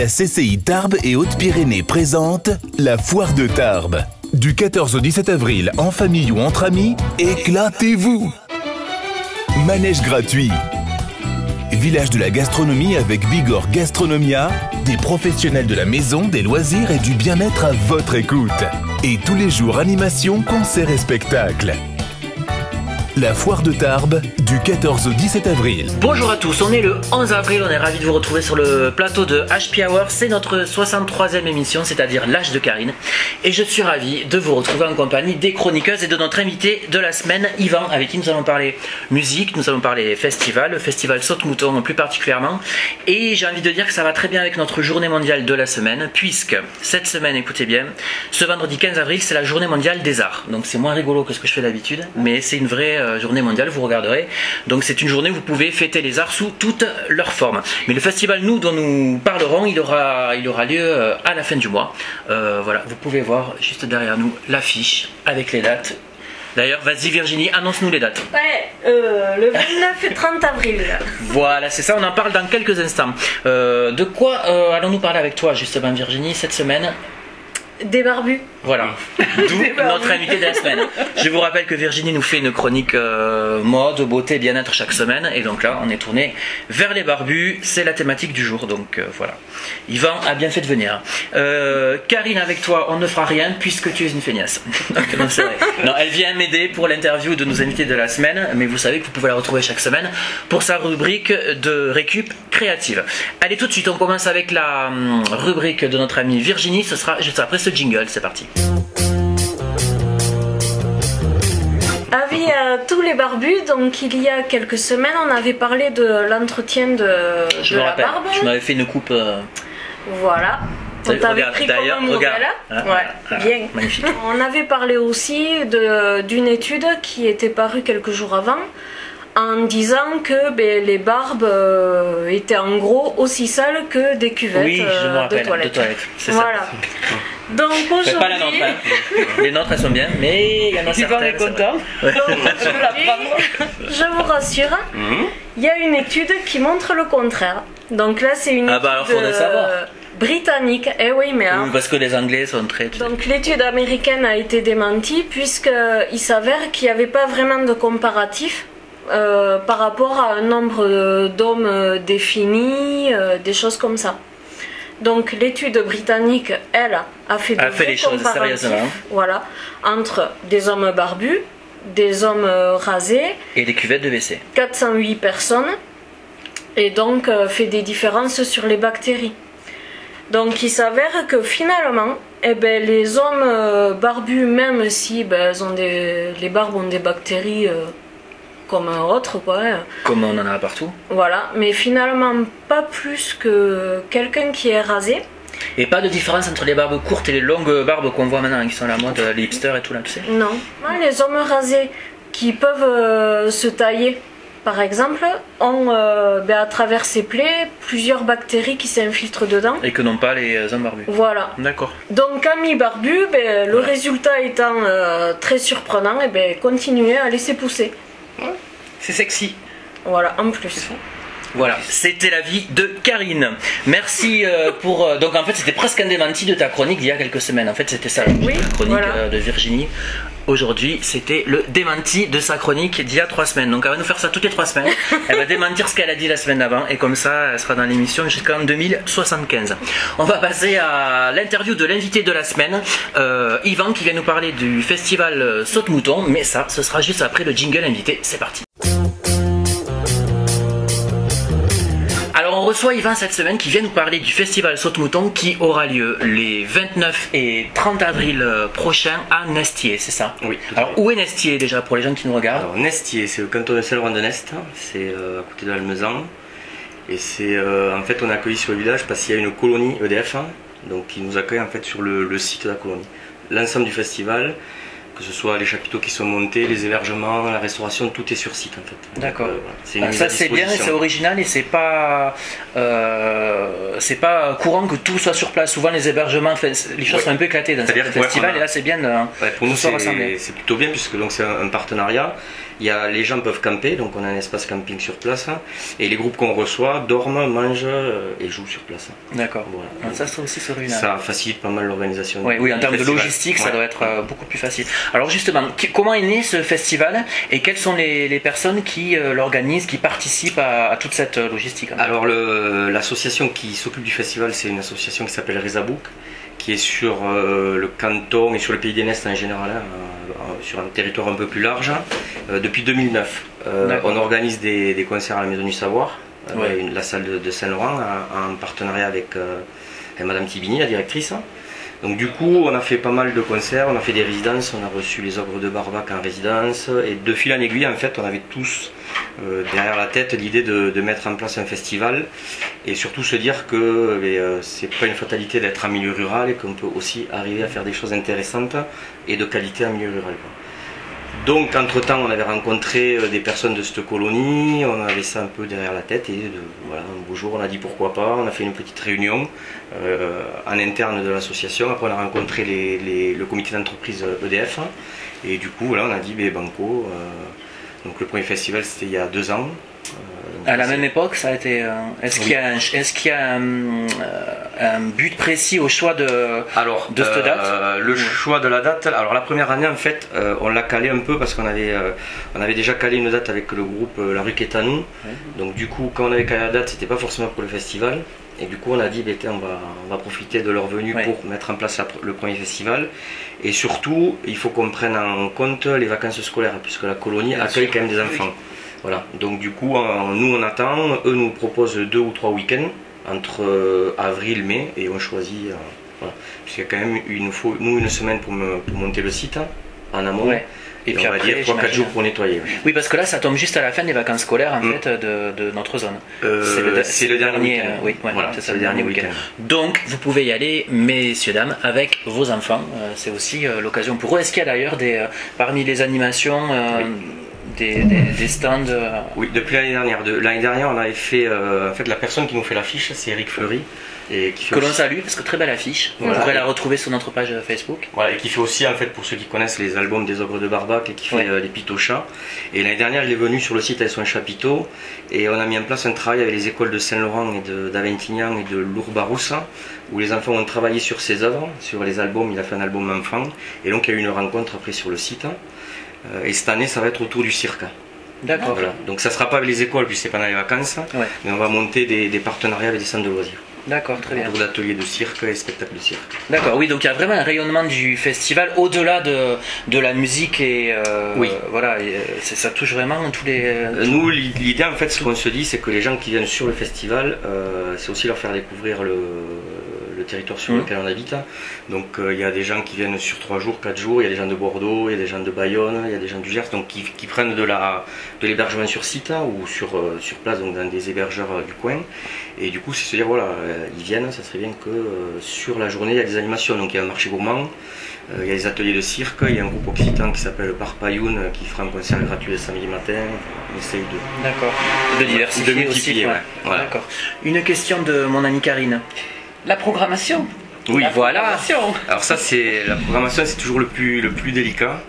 La CCI Tarbes et Hautes-Pyrénées présente la Foire de Tarbes. Du 14 au 17 avril, en famille ou entre amis, éclatez-vous! Manège gratuit. Village de la gastronomie avec Bigorre Gastronomia, des professionnels de la maison, des loisirs et du bien-être à votre écoute. Et tous les jours, animation, concerts et spectacles. La Foire de Tarbes, du 14 au 17 avril. Bonjour à tous, on est le 11 avril, on est ravis de vous retrouver sur le plateau de HP Hour. C'est notre 63e émission, c'est-à-dire l'âge de Karine. Et je suis ravi de vous retrouver en compagnie des chroniqueuses et de notre invité de la semaine, Yvan, avec qui nous allons parler musique, nous allons parler festival, le festival Saute-Mouton plus particulièrement. Et j'ai envie de dire que ça va très bien avec notre journée mondiale de la semaine, puisque cette semaine, écoutez bien, ce vendredi 15 avril, c'est la journée mondiale des arts. Donc c'est moins rigolo que ce que je fais d'habitude, mais c'est une vraie journée mondiale, vous regarderez. Donc c'est une journée où vous pouvez fêter les arts sous toutes leurs formes. Mais le festival dont nous parlerons, il aura lieu à la fin du mois. Voilà, vous pouvez voir juste derrière nous l'affiche avec les dates. D'ailleurs, vas-y Virginie, annonce-nous les dates. Ouais, le 29 et 30 avril. Voilà, c'est ça, on en parle dans quelques instants. De quoi allons-nous parler avec toi justement Virginie cette semaine? Des barbus. Voilà, d'où notre invité de la semaine. Je vous rappelle que Virginie nous fait une chronique mode, beauté, bien-être chaque semaine. Et donc là, on est tourné vers les barbus. C'est la thématique du jour. Donc voilà. Yvan a bien fait de venir. Karine, avec toi, on ne fera rien puisque tu es une feignasse. Non, c'est vrai. Non, elle vient m'aider pour l'interview de nos invités de la semaine. Mais vous savez que vous pouvez la retrouver chaque semaine pour sa rubrique de récup créative. Allez, tout de suite, on commence avec la rubrique de notre amie Virginie. Ce sera juste après ce jingle. C'est parti. Avis à tous les barbus, donc il y a quelques semaines on avait parlé de l'entretien de la barbe. Je m'avais fait une coupe. Voilà. On t'avait pris comme un modèle. Hein, ouais, bien. Magnifique. On avait parlé aussi d'une étude qui était parue quelques jours avant en disant que les barbes étaient en gros aussi sales que des cuvettes de toilettes. C'est voilà. Ça. Donc aujourd'hui, pas la nôtre, hein. Les nôtres elles sont bien, mais il y en a certaines. Est content. Ouais. Je vous rassure, il y a une étude qui montre le contraire. Donc là c'est une étude alors faudrait savoir. Britannique. Eh oui, mais oui, parce que les Anglais sont très. Donc l'étude américaine a été démentie puisqu'il s'avère qu'il n'y avait pas vraiment de comparatif. Par rapport à un nombre d'hommes définis, des choses comme ça. Donc l'étude britannique, elle, a fait les choses sérieusement. Voilà, entre des hommes barbus, des hommes rasés et des cuvettes de WC. 408 personnes, et donc fait des différences sur les bactéries. Donc il s'avère que finalement, les hommes barbus, même si les barbes ont des bactéries comme autre, quoi. Comme on en a partout. Voilà, mais finalement pas plus que quelqu'un qui est rasé. Et pas de différence entre les barbes courtes et les longues barbes qu'on voit maintenant, qui sont à la mode, les hipsters et tout là, tu sais. Non, les hommes rasés qui peuvent se tailler, par exemple, ont à travers ces plaies plusieurs bactéries qui s'infiltrent dedans. Et que n'ont pas les hommes barbus. Voilà. D'accord. Donc amis barbus, le résultat étant très surprenant, continuez à laisser pousser. C'est sexy. Voilà, en plus. Voilà, c'était l'avis de Karine. Merci pour... Donc en fait c'était presque un démenti de ta chronique d'il y a quelques semaines. En fait c'était ça la chronique de Virginie. Aujourd'hui c'était le démenti de sa chronique d'il y a 3 semaines. Donc elle va nous faire ça toutes les 3 semaines. Elle va démentir ce qu'elle a dit la semaine d'avant. Et comme ça elle sera dans l'émission jusqu'en 2075. On va passer à l'interview de l'invité de la semaine, Yvan, qui vient nous parler du festival Saute-Mouton. Mais ça, ce sera juste après le jingle invité. C'est parti. Alors on reçoit Yvan cette semaine qui vient nous parler du festival Saute-Mouton qui aura lieu les 29 et 30 avril prochains à Nestier, c'est ça? Oui. Alors où est Nestier déjà pour les gens qui nous regardent? Alors Nestier, c'est le canton de Céloron de Nest, c'est à côté de Almezan. Et c'est en fait on est accueilli sur le village parce qu'il y a une colonie EDF, donc qui nous accueille en fait sur le site de la colonie. L'ensemble du festival, que ce soit les chapiteaux qui sont montés, les hébergements, la restauration, tout est sur site en fait. D'accord. Voilà, ça c'est bien, c'est original et c'est pas courant que tout soit sur place. Souvent les hébergements, les choses sont un peu éclatées dans certains festivals et là c'est bien pour nous c'est plutôt bien puisque c'est un partenariat. Les gens peuvent camper, donc on a un espace camping sur place et les groupes qu'on reçoit dorment, mangent et jouent sur place. D'accord. Voilà. Ça c'est aussi original. Ça facilite pas mal l'organisation. Oui, en termes de logistique, ça doit être beaucoup plus facile. Alors justement, comment est né ce festival et quelles sont les personnes qui l'organisent, qui participent à toute cette logistique? Alors l'association qui s'occupe du festival, c'est une association qui s'appelle Rezabouk, qui est sur le canton et sur le pays des Nestes en général, sur un territoire un peu plus large, depuis 2009. On organise des concerts à la Maison du Savoir, la salle de Saint-Laurent, en partenariat avec Madame Tibini, la directrice. Donc du coup, on a fait pas mal de concerts, on a fait des résidences, on a reçu les Ogres de Barbac en résidence, et de fil en aiguille, en fait, on avait tous derrière la tête l'idée de mettre en place un festival, et surtout se dire que c'est pas une fatalité d'être en milieu rural, et qu'on peut aussi arriver à faire des choses intéressantes et de qualité en milieu rural, quoi. Donc entre-temps, on avait rencontré des personnes de cette colonie, on avait ça un peu derrière la tête et voilà, un beau jour on a dit pourquoi pas, on a fait une petite réunion en interne de l'association, après on a rencontré le comité d'entreprise EDF et du coup voilà, on a dit banco, donc le premier festival c'était il y a 2 ans. À la même époque, ça a été. Est-ce qu'il y a un but précis au choix de cette date? Le choix de la date. Alors la première année, en fait, on l'a calé un peu parce qu'on avait déjà calé une date avec le groupe La Rue Quétanou. Donc du coup, quand on avait calé la date, c'était pas forcément pour le festival. Et du coup, on a dit, on va profiter de leur venue pour mettre en place le premier festival. Et surtout, il faut qu'on prenne en compte les vacances scolaires, puisque la colonie accueille quand même des enfants. Voilà, donc du coup, nous on attend, eux nous proposent 2 ou 3 week-ends entre avril et mai, et on choisit, voilà, puisqu'il y a quand même, il nous faut une semaine pour monter le site en amont. Et puis on va dire 3-4 jours pour nettoyer. Oui, parce que là ça tombe juste à la fin des vacances scolaires en fait de notre zone. C'est le dernier week-end. Oui, voilà, c'est ça, le dernier week-end. Donc vous pouvez y aller, messieurs, dames, avec vos enfants. C'est aussi l'occasion pour eux. Est-ce qu'il y a d'ailleurs parmi les animations des stands? Oui, depuis l'année dernière. L'année dernière, on avait fait, en fait, la personne qui nous fait l'affiche, c'est Eric Fleury. Et qui fait l'on salue, parce que très belle affiche. Voilà. Vous pourrez la retrouver sur notre page Facebook. Voilà, et qui fait aussi, en fait, pour ceux qui connaissent les albums des Ogres de Barbac, et qui fait les pitochas. Et l'année dernière, il est venu sur le site avec son chapiteau, et on a mis en place un travail avec les écoles de Saint-Laurent et d'Aventignan et de Lourbaroussa, où les enfants ont travaillé sur ses œuvres, sur les albums. Il a fait un album enfant, et donc il y a eu une rencontre après sur le site. Et cette année, ça va être autour du cirque. D'accord. Voilà. Donc ça ne sera pas avec les écoles, puisque c'est pendant les vacances, mais on va monter des partenariats avec des centres de loisirs. D'accord, très bien. Autour d'ateliers de cirque et spectacles de cirque. D'accord, oui, donc il y a vraiment un rayonnement du festival au-delà de la musique et voilà, ça touche vraiment tous les. Nous, l'idée en fait, ce qu'on se dit, c'est que les gens qui viennent sur le festival, c'est aussi leur faire découvrir le territoire sur lequel on habite. Donc il y a des gens qui viennent sur 3 jours, 4 jours, il y a des gens de Bordeaux, il y a des gens de Bayonne, il y a des gens du Gers, donc qui prennent de l'hébergement sur site ou sur place, donc dans des hébergeurs du coin. Et du coup, c'est se dire, voilà, ils viennent, ça serait bien que sur la journée, il y a des animations. Donc il y a un marché gourmand, il y a des ateliers de cirque, il y a un groupe occitan qui s'appelle Parpayoun qui fera un concert gratuit le samedi matin. On essaye de diversifier, de multiplier aussi. Voilà. D'accord. Une question de mon amie Karine. La programmation. Oui, voilà. Alors ça, la programmation, c'est toujours le plus délicat,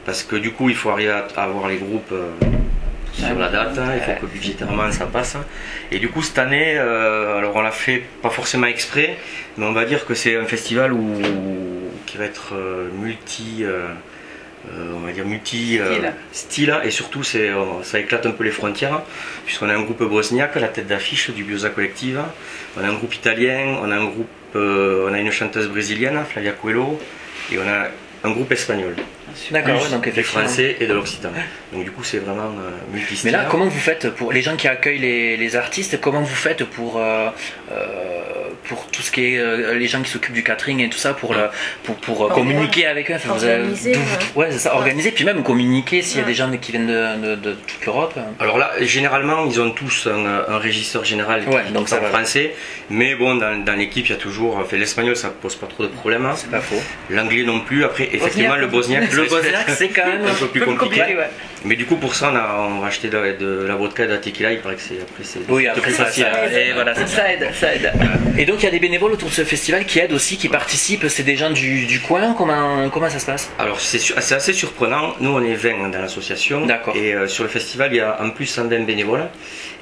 parce que du coup, il faut arriver à avoir les groupes sur la date, il faut que budgétairement ça passe. Et du coup, cette année, alors on l'a fait pas forcément exprès, mais on va dire que c'est un festival qui va être multi style, et surtout ça éclate un peu les frontières, puisqu'on a un groupe bosniaque, la tête d'affiche du Biosa Collective, on a un groupe italien, on a une chanteuse brésilienne, Flavia Coelho, et on a un groupe espagnol. D'accord, donc du français et de l'occitan. Donc du coup c'est vraiment multistyle. Mais là, comment vous faites pour les gens qui accueillent les artistes, comment vous faites pour tout ce qui est les gens qui s'occupent du catering et tout ça, pour communiquer avec eux. Enfin, organiser. Ouais, c'est ça, organiser, puis même communiquer s'il y a des gens qui viennent de toute l'Europe. Alors là, généralement, ils ont tous un régisseur général qui donc ça parle français, mais bon, dans l'équipe, il y a toujours. Enfin, l'espagnol, ça pose pas trop de problèmes. Hein. C'est pas faux. L'anglais non plus. Après, effectivement, le bosniaque, c'est quand même un peu plus compliqué. ouais. Mais du coup, pour ça, on va acheter de la vodka et de la tequila. Il paraît que c'est après ça, facile. Et voilà, Ça aide. Et donc il y a des bénévoles autour de ce festival qui aident aussi, qui participent. C'est des gens du coin. Comment ça se passe? Alors c'est assez surprenant. Nous, on est 20 dans l'association. D'accord. Et sur le festival, il y a en plus 120 bénévoles.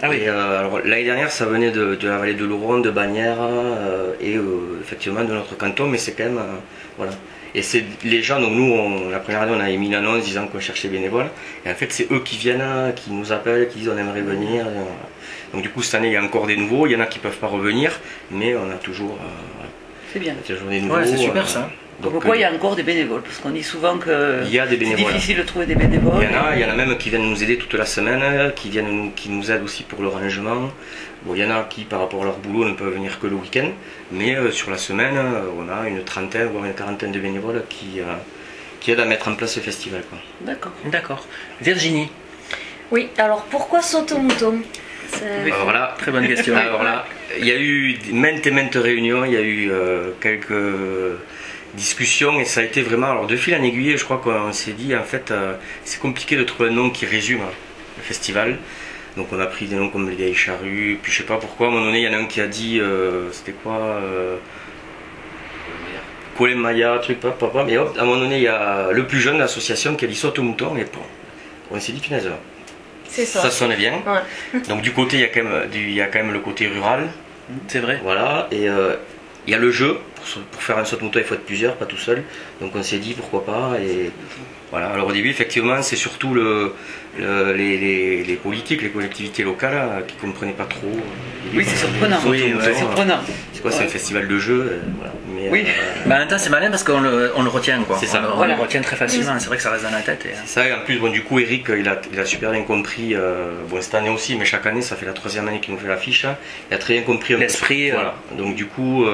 Ah oui. Et alors l'année dernière, ça venait de la vallée de l'Ouron, de Bagnères et effectivement de notre canton, mais c'est quand même voilà. Et c'est les gens, donc nous, la première année, on a émis une annonce disant qu'on cherchait bénévoles. Et en fait, c'est eux qui viennent, qui nous appellent, qui disent on aimerait venir. Donc du coup, cette année, il y a encore des nouveaux. Il y en a qui ne peuvent pas revenir, mais on a toujours, C'est bien. toujours des nouveaux. Ouais, c'est super ça. Donc, pourquoi il y a encore des bénévoles? Parce qu'on dit souvent que c'est difficile de trouver des bénévoles. Il y en a même qui viennent nous aider toute la semaine, qui nous aident aussi pour le rangement. Bon, il y en a qui, par rapport à leur boulot, ne peuvent venir que le week-end. Mais sur la semaine, on a une trentaine, voire une quarantaine de bénévoles qui aident à mettre en place ce festival. D'accord. Virginie. Oui, alors pourquoi Soto-Mouton? Alors là, très bonne question. Alors là, il y a eu maintes et maintes réunions, il y a eu quelques discussions et ça a été vraiment, alors de fil en aiguille, je crois qu'on s'est dit en fait c'est compliqué de trouver un nom qui résume le festival. Donc on a pris des noms comme les vieilles charrues, puis je sais pas pourquoi, à un moment donné il y en a un qui a dit, c'était quoi Colin Maya, truc, papa, mais hop, à un moment donné il y a le plus jeune de l'association qui a dit Soto-Mouton et bon, on s'est dit punaise, c'est ça. Ça sonne bien. Ouais. Donc du côté il y a quand même le côté rural. C'est vrai. Voilà, et il y a le jeu, pour faire un saut-mouton il faut être plusieurs, pas tout seul, donc on s'est dit pourquoi pas, et voilà. Alors au début effectivement c'est surtout les politiques, les collectivités locales qui ne comprenaient pas trop. Oui, c'est surprenant. Oui, c'est surprenant. C'est quoi, c'est un festival de jeu, voilà. Mais, oui. En même temps c'est malin parce qu'on le retient quoi. C'est ça. On le retient très facilement, c'est vrai que ça reste dans la tête. C'est ça, et en plus bon, du coup Eric il a super bien compris, bon cette année aussi, mais chaque année ça fait la 3e année qu'il nous fait l'affiche, il a très bien compris l'esprit. Voilà. Donc du coup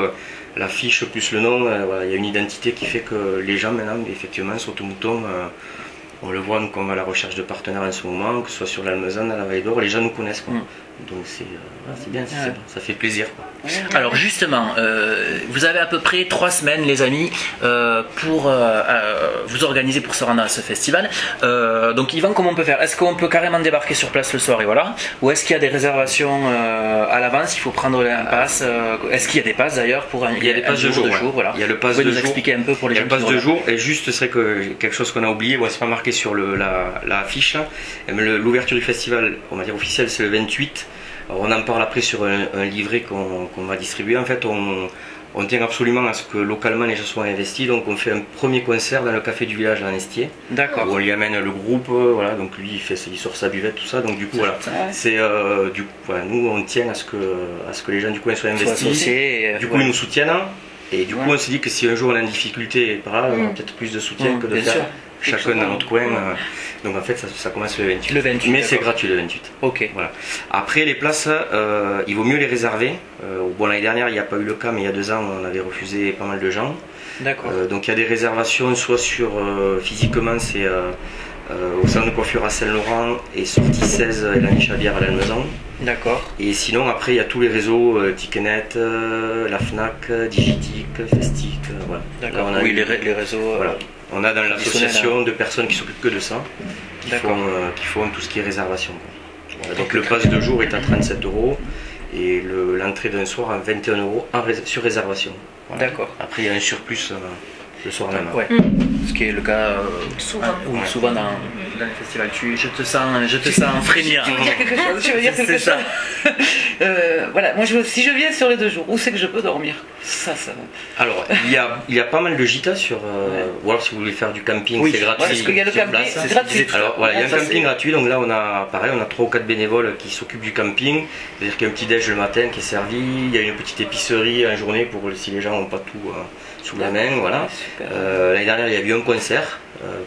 l'affiche plus le nom, voilà, il y a une identité qui fait que les gens maintenant, effectivement, Soto-Mouton, on le voit, donc on va à la recherche de partenaires en ce moment, que ce soit sur l'Almezan, à la Vallée d'Or, les gens nous connaissent. Quoi. Donc c'est bien, ça fait plaisir. Quoi. Alors justement, vous avez à peu près 3 semaines les amis pour vous organiser pour se rendre à ce festival. Donc Yvan, comment on peut faire? Est-ce qu'on peut carrément débarquer sur place le soir et voilà? Ou est-ce qu'il y a des réservations à l'avance? Il faut prendre un pass? Est-ce qu'il y a des passes d'ailleurs pour il y a des passes de jour, voilà. Il y a le pass vous pouvez de nous jour. Expliquer un peu pour les gens. Il y a le pass de jour et juste c'est que quelque chose qu'on a oublié, bon, c'est pas marqué sur la affiche. L'ouverture du festival, on va dire officielle, c'est le 28. Alors on en parle après sur un livret qu'on va distribuer. En fait, on tient absolument à ce que localement les gens soient investis. Donc on fait un premier concert dans le café du village à Estier. D'accord. Où on lui amène le groupe, voilà. Donc lui il sort sa buvette, tout ça. Donc du coup voilà. C'est du coup voilà, nous on tient à ce que les gens du coin soient investis. Du coup ils nous soutiennent. Et du coup on s'est dit que si un jour on a une difficulté par là, on a peut-être plus de soutien que de faire chacun dans notre coin. Donc en fait ça commence le 28. Le 28. Mais c'est gratuit le 28. Ok. Voilà. Après les places, il vaut mieux les réserver. Bon l'année dernière il n'y a pas eu le cas, mais il y a 2 ans on avait refusé pas mal de gens. D'accord. Donc il y a des réservations soit sur physiquement c'est au salon de coiffure à Saint-Laurent et sortie 16 et la Niche à bière à l'Almezan. D'accord. Et sinon après il y a tous les réseaux, Ticketnet, la Fnac, Digitic, Festic, voilà. D'accord. Oui, les réseaux. Voilà. On a dans l'association 2 personnes qui s'occupent que de ça, qui font tout ce qui est réservation. Voilà. Donc le pass de jour est à 37 € et l'entrée d'un soir à 21 € sur réservation. Voilà. D'accord. Après il y a un surplus le soir même. Ouais. Ce qui est le cas souvent dans les festivals. Je te sens frémir. Je veux dire quelque chose. Voilà, moi si je viens sur les 2 jours, où c'est que je peux dormir? Ça. Alors il y a pas mal de gîtes sur. Ou alors si vous voulez faire du camping, c'est gratuit. Parce qu'il y a le camping, c'est gratuit. Alors voilà, il y a un camping gratuit. Donc là on a 3 ou 4 bénévoles qui s'occupent du camping. C'est-à-dire qu'il y a un petit déj le matin qui est servi. Il y a une petite épicerie en journée pour si les gens n'ont pas tout sous la main, voilà. Super. L'année dernière, il y a eu un concert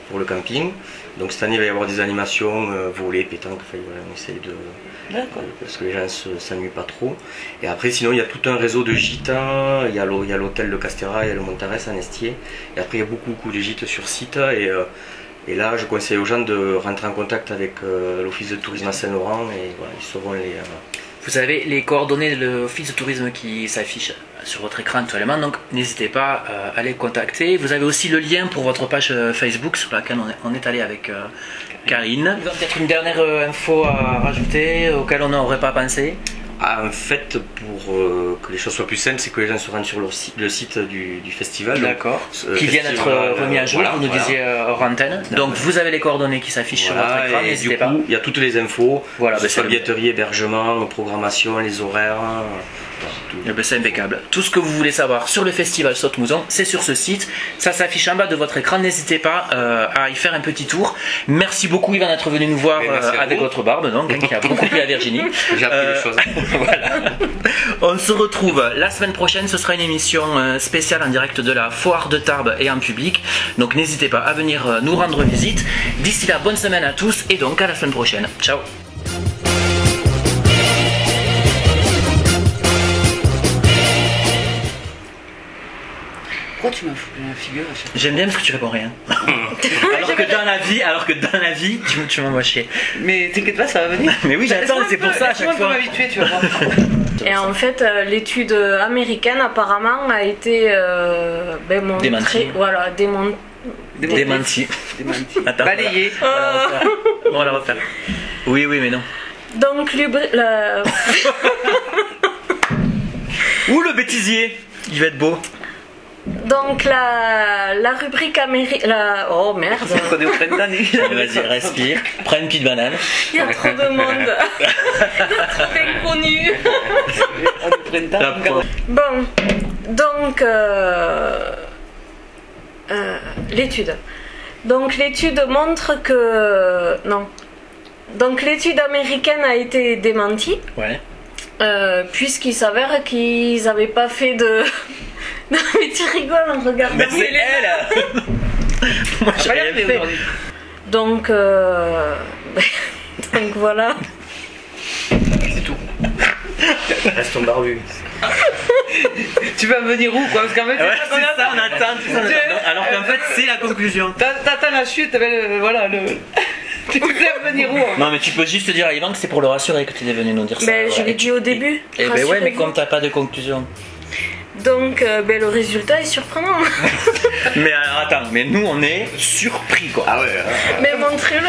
pour le camping. Donc cette année, il va y avoir des animations, volées, pétanques, enfin, voilà, on essaye de... D'accord. Parce que les gens ne s'ennuient pas trop. Et après, sinon, il y a tout un réseau de gîtes. Il y a l'hôtel de Castéra, il y a le Montares en Estier. Et après, il y a beaucoup de gîtes sur site. Et là, je conseille aux gens de rentrer en contact avec l'Office de tourisme à Saint-Laurent. Et voilà, ils sauront les... Vous avez les coordonnées de l'office de tourisme qui s'affichent sur votre écran actuellement, donc n'hésitez pas à les contacter. Vous avez aussi le lien pour votre page Facebook sur laquelle on est allé avec Karine. Vous avez peut-être une dernière info à rajouter auquel on n'aurait pas pensé? En fait, pour que les choses soient plus simples, c'est que les gens se rendent sur le site du festival. D'accord. Qui vient d'être remis à jour, vous nous disiez hors antenne. Donc vous avez les coordonnées qui s'affichent sur votre écran, n'hésitez pas. Il y a toutes les infos, voilà, sur la billetterie, hébergement, programmation, les horaires. C'est impeccable. Tout ce que vous voulez savoir sur le festival Saute-Mouzon, c'est sur ce site. Ça s'affiche en bas de votre écran. N'hésitez pas à y faire un petit tour. Merci beaucoup, Yvan, d'être venu nous voir avec votre barbe, donc, qui a beaucoup plu à Virginie. J'ai appris des choses. Voilà. On se retrouve la semaine prochaine. Ce sera une émission spéciale en direct de la foire de Tarbes et en public. Donc n'hésitez pas à venir nous rendre visite. D'ici là, bonne semaine à tous et donc à la semaine prochaine. Ciao. Pourquoi tu m'as foutu la figure à chaque fois? J'aime bien parce que tu réponds rien. alors que dans la vie, tu m'envoies chier. Mais t'inquiète pas, ça va venir. Mais oui, j'attends, c'est pour ça à chaque fois. Je vais m'habituer, tu vas voir. Et en fait, l'étude américaine apparemment a été montrée, Démentie. voilà, Démenti. Attends, Balayé. on va la refaire. Oui, mais non. Donc Ouh, le bêtisier. Il va être beau. Donc la rubrique américaine... Oh merde. On est au printemps, Vas-y, respire. Prends une petite banane. Il y a trop de monde. Trop inconnu. On est au printemps. Bon, donc l'étude. Donc l'étude montre que... Non. Donc l'étude américaine a été démentie. Ouais. Puisqu'il s'avère qu'ils n'avaient pas fait de... Non mais tu rigoles en regardant. Mais c'est elle. Moi j'ai rien fait. Donc donc voilà. C'est tout. Reste ton barbu. Tu vas venir où quoi? Parce qu'en fait, c'est ça, on attend. Alors qu'en fait, c'est la conclusion. T'attends la chute, voilà le. Tu peux venir où? Non, mais tu peux juste dire à Yvan que c'est pour le rassurer que tu es venu nous dire ça. Mais je l'ai dit au début. Et ben ouais, mais comme t'as pas de conclusion. Donc le résultat est surprenant. Mais alors attends, mais nous on est surpris quoi. Ah ouais. Mais montrez-le.